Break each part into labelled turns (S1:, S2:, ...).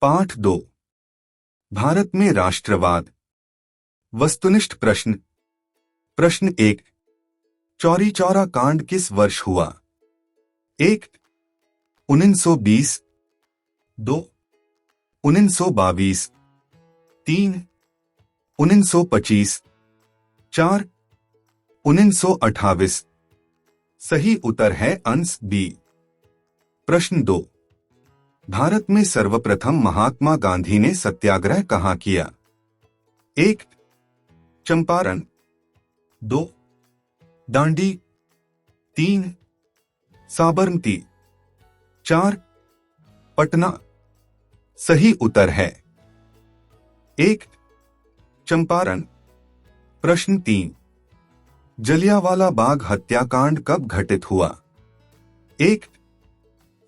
S1: पाठ 2। भारत में राष्ट्रवाद। वस्तुनिष्ठ प्रश्न। प्रश्न 1। चौरी चौरा कांड किस वर्ष हुआ? 1 1920, 2 1922, 3 1925, 4 1928। सही उत्तर है अंश बी। प्रश्न 2। भारत में सर्वप्रथम महात्मा गांधी ने सत्याग्रह कहाँ किया? 1 चंपारण, 2 दांडी, 3 साबरमती, 4 पटना। सही उत्तर है 1 चंपारण। प्रश्न 3। जलियांवाला बाग हत्याकांड कब घटित हुआ? 1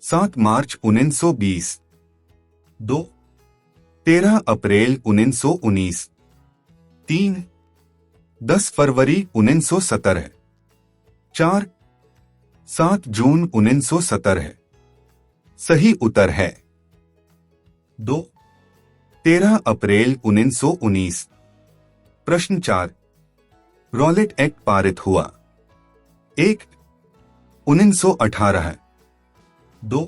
S1: 7 मार्च 1920, 2 13 अप्रैल 1919, 3 10 फरवरी 1917, 4 7 जून 1917। सही उत्तर है 2 13 अप्रैल 1919। प्रश्न 4। रॉलेट एक्ट पारित हुआ? 1 1918, 2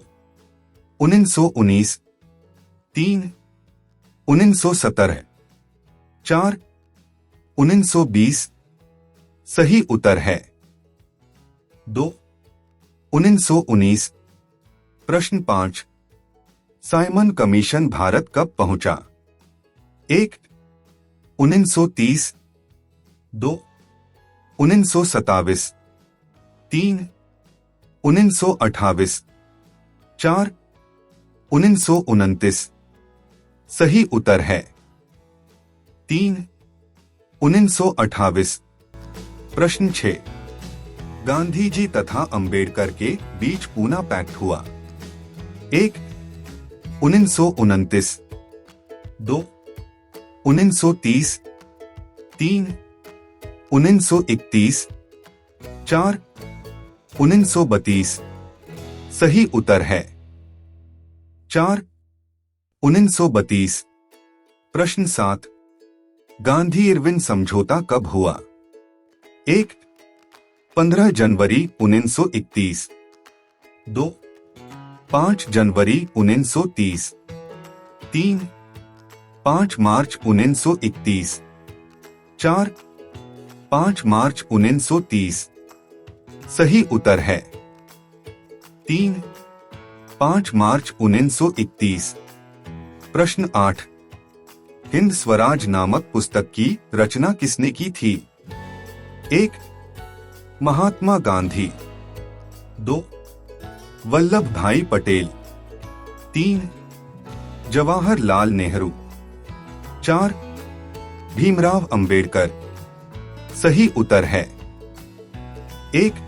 S1: 1919, 3 1917, 4 1920। सही उत्तर है 2 1919। प्रश्न 5। साइमन कमीशन भारत कब पहुंचा? 1 1930, 2 1927, 3 1928, 4 1929। सही उत्तर है 3 1928। प्रश्न 6। गांधी जी तथा अंबेडकर के बीच पूना पैक्ट हुआ? 1 1929, 2 1930, 3 1931, 4 1932। सही उत्तर है 4 1932। प्रश्न 7। गांधी इरविन समझौता कब हुआ? 1 15 जनवरी 1931, 2 5 जनवरी 1930, 3 5 मार्च 1931, 4 5 मार्च 1930। सही उत्तर है 3 5 मार्च 1931। प्रश्न 8। हिंद स्वराज नामक पुस्तक की रचना किसने की थी? 1 महात्मा गांधी, 2 वल्लभ भाई पटेल, 3 जवाहरलाल नेहरू, 4 भीमराव अंबेडकर। सही उत्तर है 1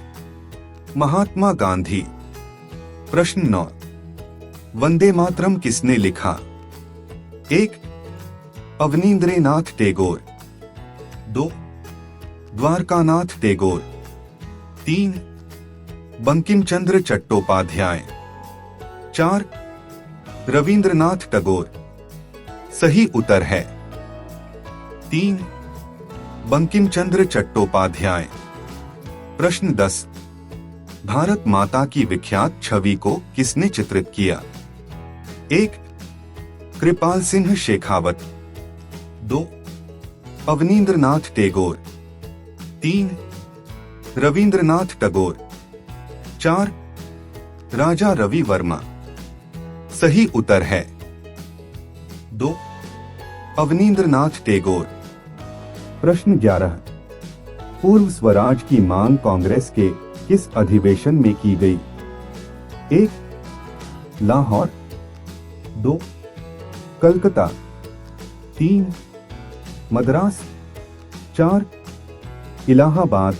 S1: महात्मा गांधी। प्रश्न 9। वंदे मातरम किसने लिखा? 1 अवनींद्रनाथ टैगोर, 2 द्वारकानाथ टैगोर, 3 बंकिम चंद्र चट्टोपाध्याय, 4 रविंद्रनाथ टैगोर। सही उत्तर है 3 बंकिम चंद्र चट्टोपाध्याय। प्रश्न 10। भारत माता की विख्यात छवि को किसने चित्रित किया? 1 कृपाल सिंह शेखावत, 2 अवनींद्रनाथ टैगोर, 3 रविंद्रनाथ टैगोर, 4 राजा रवि वर्मा। सही उत्तर है 2 अवनींद्रनाथ टैगोर। प्रश्न 11। पूर्व स्वराज की मांग कांग्रेस के किस अधिवेशन में की गई? 1 लाहौर, 2 कलकत्ता, 3 मद्रास, 4 इलाहाबाद।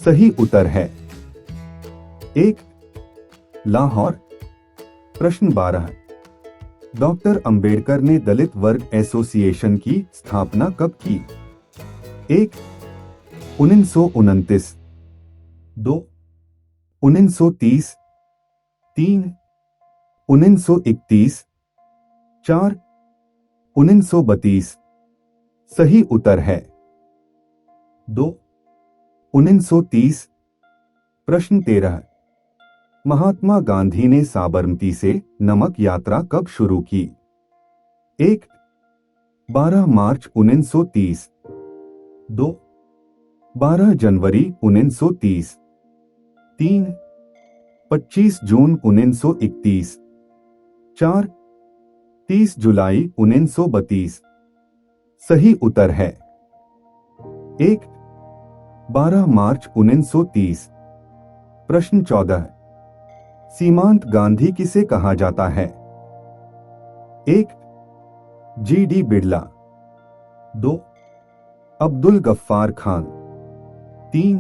S1: सही उत्तर है 1 लाहौर। प्रश्न 12। डॉक्टर अंबेडकर ने दलित वर्ग एसोसिएशन की स्थापना कब की? 1 1929, 2 1930, 3 1931, 4. 1932 सही उत्तर है। 2. 1930 प्रश्न 13 महात्मा गांधी ने साबरमती से नमक यात्रा कब शुरू की? 1. 12 मार्च 1930 2. 12 जनवरी 1930 3. 25 जून 1931 4. 30 जुलाई 1932 सही उत्तर है। 1. 12 मार्च 1930 प्रश्न 14 सीमांत गांधी किसे कहा जाता है? 1. जी.डी. बिड़ला 2. अब्दुल गफ्फार खान 3.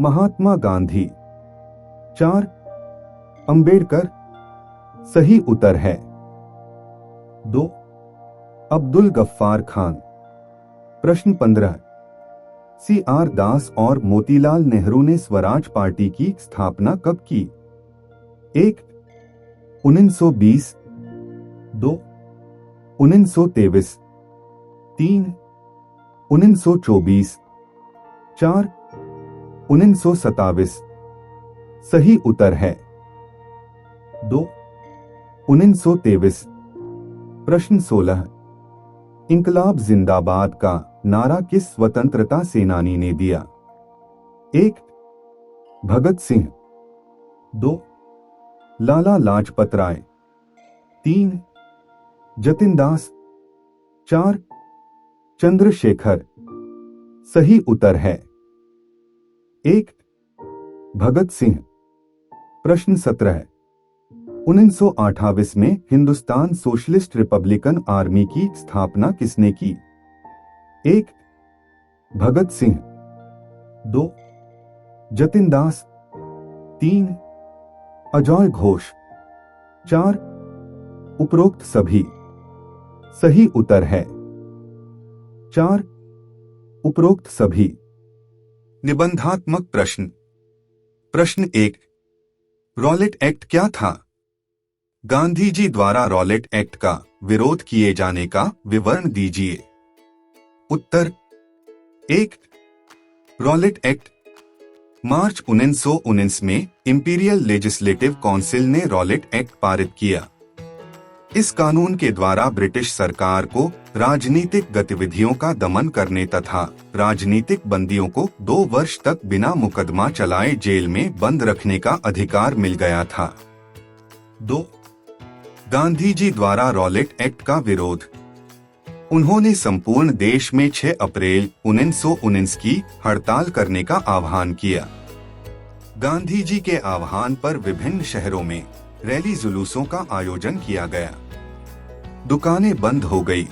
S1: महात्मा गांधी 4. अंबेडकर सही उत्तर है 2. अब्दुल गफ्फार खान। प्रश्न 15 C.R. दास और मोतीलाल नेहरू ने स्वराज पार्टी की स्थापना कब की? 1. 1920 2. 1923 3. 1924 4. 1927 सही उत्तर है 2. 1923। प्रश्न 16 इंकलाब जिंदाबाद का नारा किस स्वतंत्रता सेनानी ने दिया? 1. भगत सिंह 2. लाला लाजपत राय 3. जतिन दास 4. चंद्रशेखर सही उत्तर है 1. भगत सिंह। प्रश्न 17 1928 में हिंदुस्तान सोशलिस्ट रिपब्लिकन आर्मी की स्थापना किसने की? 1. भगत सिंह 2. जतिन दास 3. अजय घोष 4. उपरोक्त सभी सही उत्तर है 4. उपरोक्त सभी। निबंधात्मक प्रश्न। प्रश्न 1 रॉलेट एक्ट क्या था? गांधी जी द्वारा रॉलेट एक्ट का विरोध किए जाने का विवरण दीजिए। उत्तर 1. रॉलेट एक्ट मार्च 1919 में इंपीरियल लेजिस्लेटिव काउंसिल ने रॉलेट एक्ट पारित किया। इस कानून के द्वारा ब्रिटिश सरकार को राजनीतिक गतिविधियों का दमन करने तथा राजनीतिक बंदियों को 2 वर्ष तक बिना मुकदमा चलाए जेल में बंद रखने का अधिकार मिल गया था। 2. गांधी जी द्वारा रॉलेट एक्ट का विरोध। उन्होंने संपूर्ण देश में 6 अप्रैल 1919 की हड़ताल करने का आह्वान किया। गांधी जी के आह्वान पर विभिन्न शहरों में रैली जुलूसों का आयोजन किया गया। दुकानें बंद हो गई।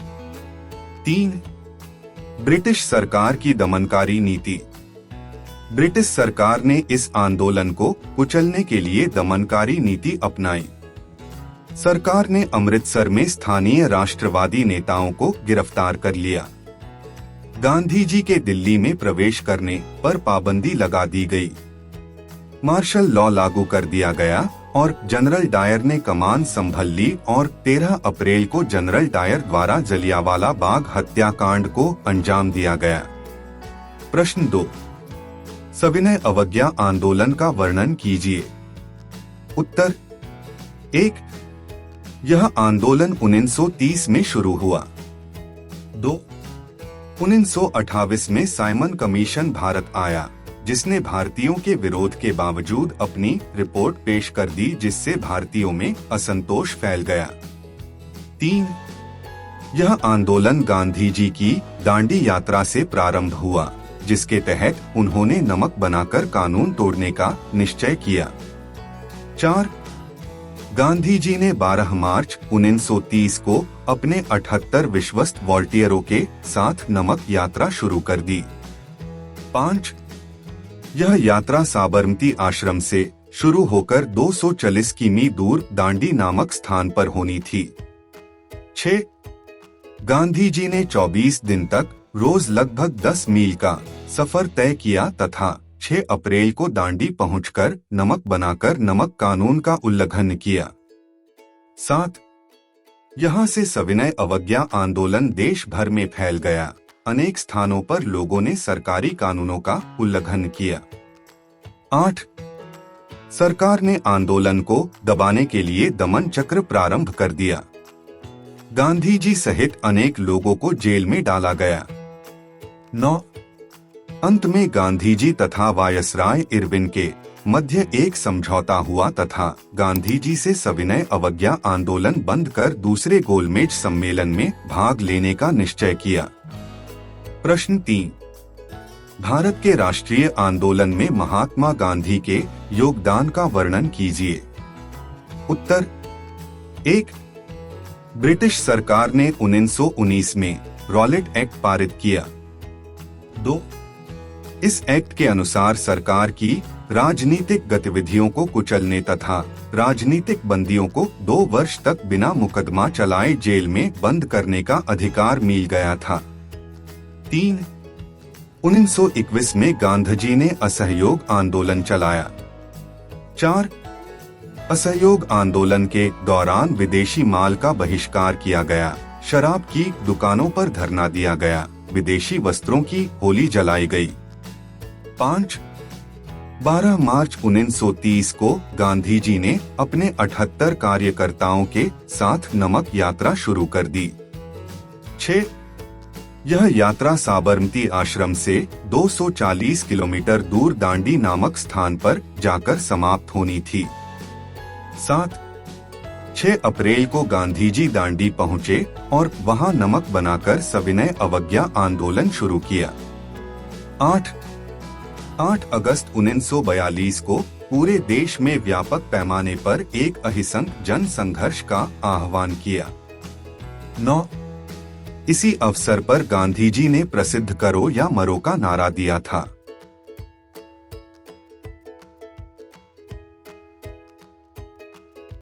S1: 3. ब्रिटिश सरकार की दमनकारी नीति। ब्रिटिश सरकार ने इस आंदोलन को कुचलने के लिए दमनकारी नीति अपनाई। सरकार ने अमृतसर में स्थानीय राष्ट्रवादी नेताओं को गिरफ्तार कर लिया। गांधी जी के दिल्ली में प्रवेश करने पर पाबंदी लगा दी गई। मार्शल लॉ लागू कर दिया गया और जनरल डायर ने कमान संभल ली और 13 अप्रैल को जनरल डायर द्वारा जलियांवाला बाग हत्याकांड को अंजाम दिया गया। प्रश्न 2 सविनय अवज्ञा आंदोलन का वर्णन कीजिए। उत्तर 1. यह आंदोलन 1930 में शुरू हुआ। 2. 1928 में साइमन कमीशन भारत आया, जिसने भारतीयों के विरोध के बावजूद अपनी रिपोर्ट पेश कर दी, जिससे भारतीयों में असंतोष फैल गया। 3. यह आंदोलन गांधी जी की दांडी यात्रा से प्रारंभ हुआ, जिसके तहत उन्होंने नमक बनाकर कानून तोड़ने का निश्चय किया। 4. गांधी जी ने 12 मार्च 1930 को अपने 78 विश्वस्त वॉलंटियरों के साथ नमक यात्रा शुरू कर दी। 5. यह यात्रा साबरमती आश्रम से शुरू होकर 240 किमी दूर दांडी नामक स्थान पर होनी थी। 6. गांधी जी ने 24 दिन तक रोज लगभग 10 मील का सफर तय किया तथा 6 अप्रैल को दांडी पहुंचकर नमक बनाकर नमक कानून का उल्लंघन किया। 7. यहाँ से सविनय अवज्ञा आंदोलन देश भर में फैल गया। अनेक स्थानों पर लोगों ने सरकारी कानूनों का उल्लंघन किया। 8. सरकार ने आंदोलन को दबाने के लिए दमन चक्र प्रारंभ कर दिया। गांधी जी सहित अनेक लोगों को जेल में डाला गया। 9. अंत में गांधी जी तथा वायसराय इरविन के मध्य एक समझौता हुआ तथा गांधी जी से सविनय अवज्ञा आंदोलन बंद कर दूसरे गोलमेज सम्मेलन में भाग लेने का निश्चय किया। प्रश्न 3. भारत के राष्ट्रीय आंदोलन में महात्मा गांधी के योगदान का वर्णन कीजिए। उत्तर। 1. ब्रिटिश सरकार ने 1919 में रॉलेट एक्ट पारित किया। 2. इस एक्ट के अनुसार सरकार की राजनीतिक गतिविधियों को कुचलने तथा राजनीतिक बंदियों को 2 वर्ष तक बिना मुकदमा चलाए जेल में बंद करने का अधिकार मिल गया था। 3. 1921 में गांधी ने असहयोग आंदोलन चलाया। 4. असहयोग आंदोलन के दौरान विदेशी माल का बहिष्कार किया गया, शराब की दुकानों पर धरना दिया गया, विदेशी वस्त्रों की होली जलाई गई। 5. 12 मार्च 1930 को गांधी जी ने अपने 78 कार्यकर्ताओं के साथ नमक यात्रा शुरू कर दी। 6. यह यात्रा साबरमती आश्रम से 240 किलोमीटर दूर दांडी नामक स्थान पर जाकर समाप्त होनी थी। 7. 6 अप्रैल को गांधी जी दांडी पहुंचे और वहां नमक बनाकर सविनय अवज्ञा आंदोलन शुरू किया। 8 अगस्त 1942 को पूरे देश में व्यापक पैमाने पर एक अहिंसक जन संघर्ष का आह्वान किया। 9 इसी अवसर पर गांधी जी ने प्रसिद्ध करो या मरो का नारा दिया था।